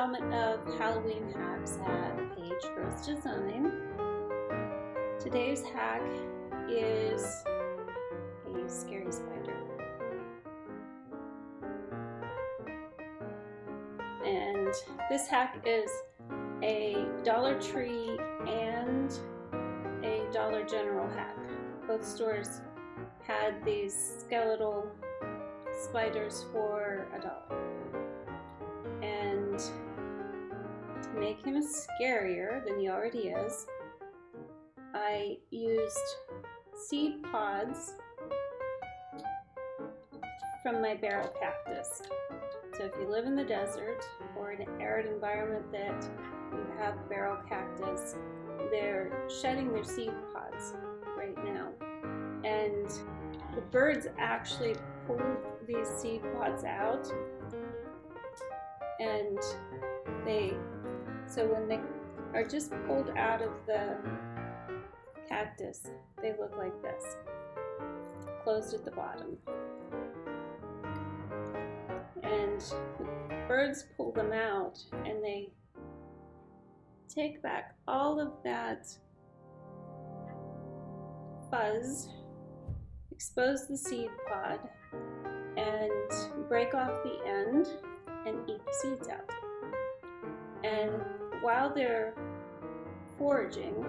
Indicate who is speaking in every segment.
Speaker 1: installment of Halloween hacks at Page Girls Design. Today's hack is a scary spider. And this hack is a Dollar Tree and a Dollar General hack. Both stores had these skeletal spiders for $1. And to make him scarier than he already is, I used seed pods from my barrel cactus. So if you live in the desert or in an arid environment that you have barrel cactus, they're shedding their seed pods right now. And the birds actually pull these seed pods out, and so when they are just pulled out of the cactus, they look like this, closed at the bottom. And the birds pull them out and they take back all of that fuzz, expose the seed pod, and break off the end and eat the seeds out. And while they're foraging,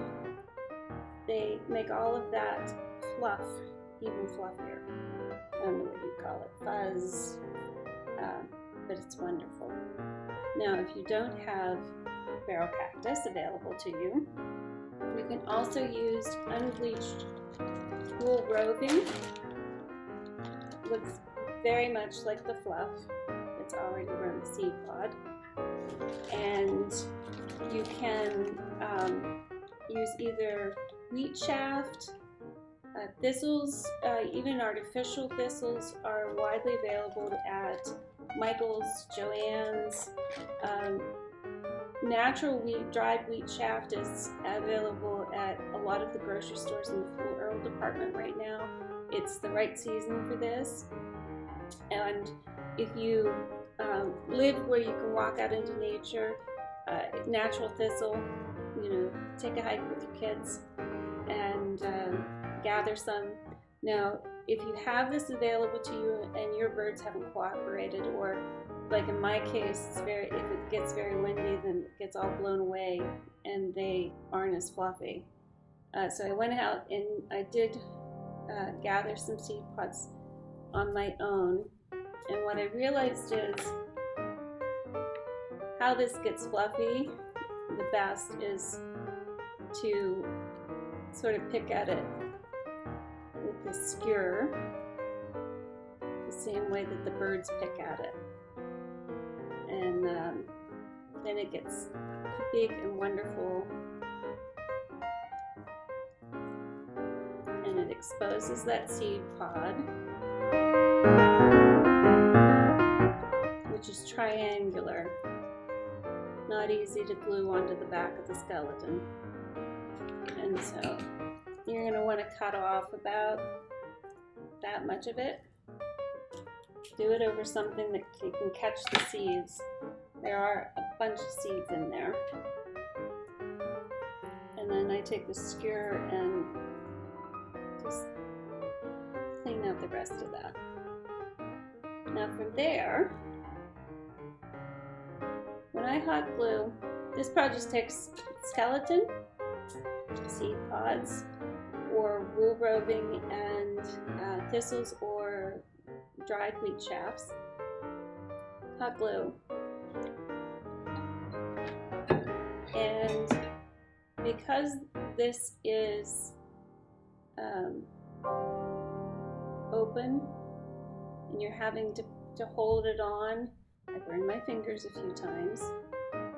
Speaker 1: they make all of that fluff even fluffier. I don't know what you call it, fuzz, but it's wonderful. Now, if you don't have barrel cactus available to you, you can also use unbleached wool roving. Looks very much like the fluff that's already around the seed pod. And you can use either Wheatshaft thistles, even artificial thistles are widely available at Michael's, Joann's. Natural dried Wheatshaft is available at a lot of the grocery stores in the floral department right now. It's the right season for this. And if you live where you can walk out into nature, natural thistle, take a hike with your kids and gather some. Now, if you have this available to you and your birds haven't cooperated, or like in my case, if it gets very windy, then it gets all blown away and they aren't as fluffy. So I went out and I did gather some seed pods on my own. And what I realized is how this gets fluffy the best is to sort of pick at it with the skewer, the same way that the birds pick at it. And then it gets big and wonderful, and it exposes that seed pod, which is triangular, not easy to glue onto the back of the skeleton. And so you're going to want to cut off about that much of it. Do it over something that you can catch the seeds. There are a bunch of seeds in there. And then I take the skewer and just clean out the rest of that. Now from there, when I hot glue, this project takes skeleton, seed pods, or wool roving and thistles or dried Wheatshafts, hot glue, and because this is open and you're having to hold it on, I burned my fingers a few times.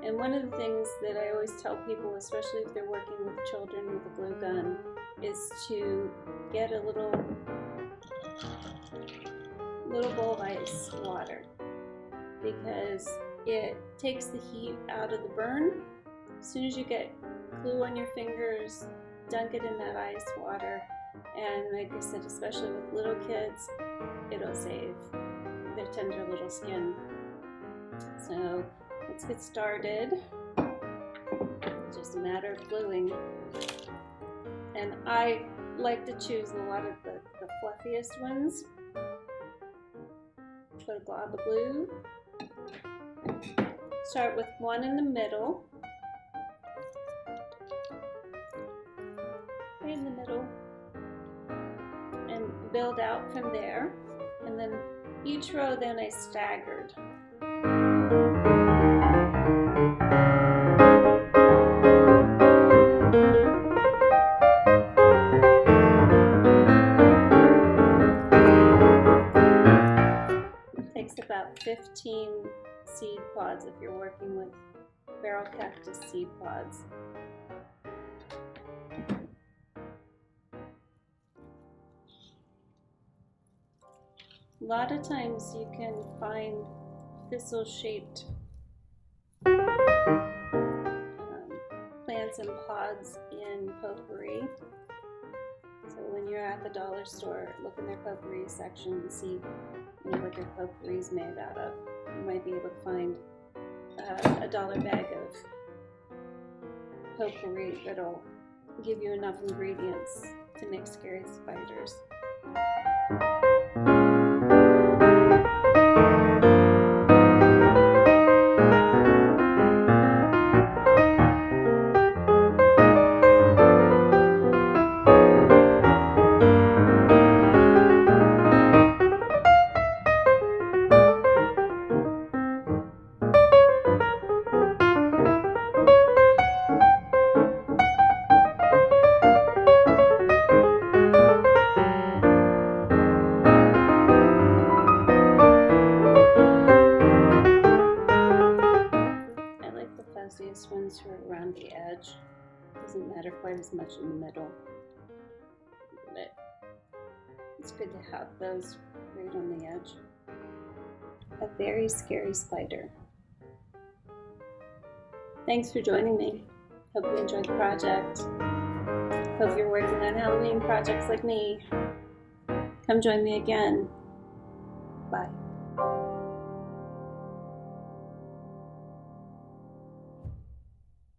Speaker 1: And one of the things that I always tell people, especially if they're working with children with a glue gun, is to get a little bowl of ice water, because it takes the heat out of the burn. As soon as you get glue on your fingers, dunk it in that ice water, and like I said, especially with little kids, it'll save their tender little skin. So Let's get started. It's just a matter of gluing. And I like to choose a lot of the fluffiest ones. Put a glob of glue. Start with one in the middle. Right in the middle. And build out from there. And then each row then I staggered. About 15 seed pods if you're working with barrel cactus seed pods. A lot of times you can find thistle-shaped plants and pods in potpourri. So when you're at the dollar store, look in their potpourri section and see what their potpourri is made out of. You might be able to find a $1 bag of potpourri that'll give you enough ingredients to make scary spiders. These ones who are around the edge. Doesn't matter quite as much in the middle, but it's good to have those right on the edge. A very scary spider. Thanks for joining me. Hope you enjoyed the project. Hope you're working on Halloween projects like me. Come join me again. Bye.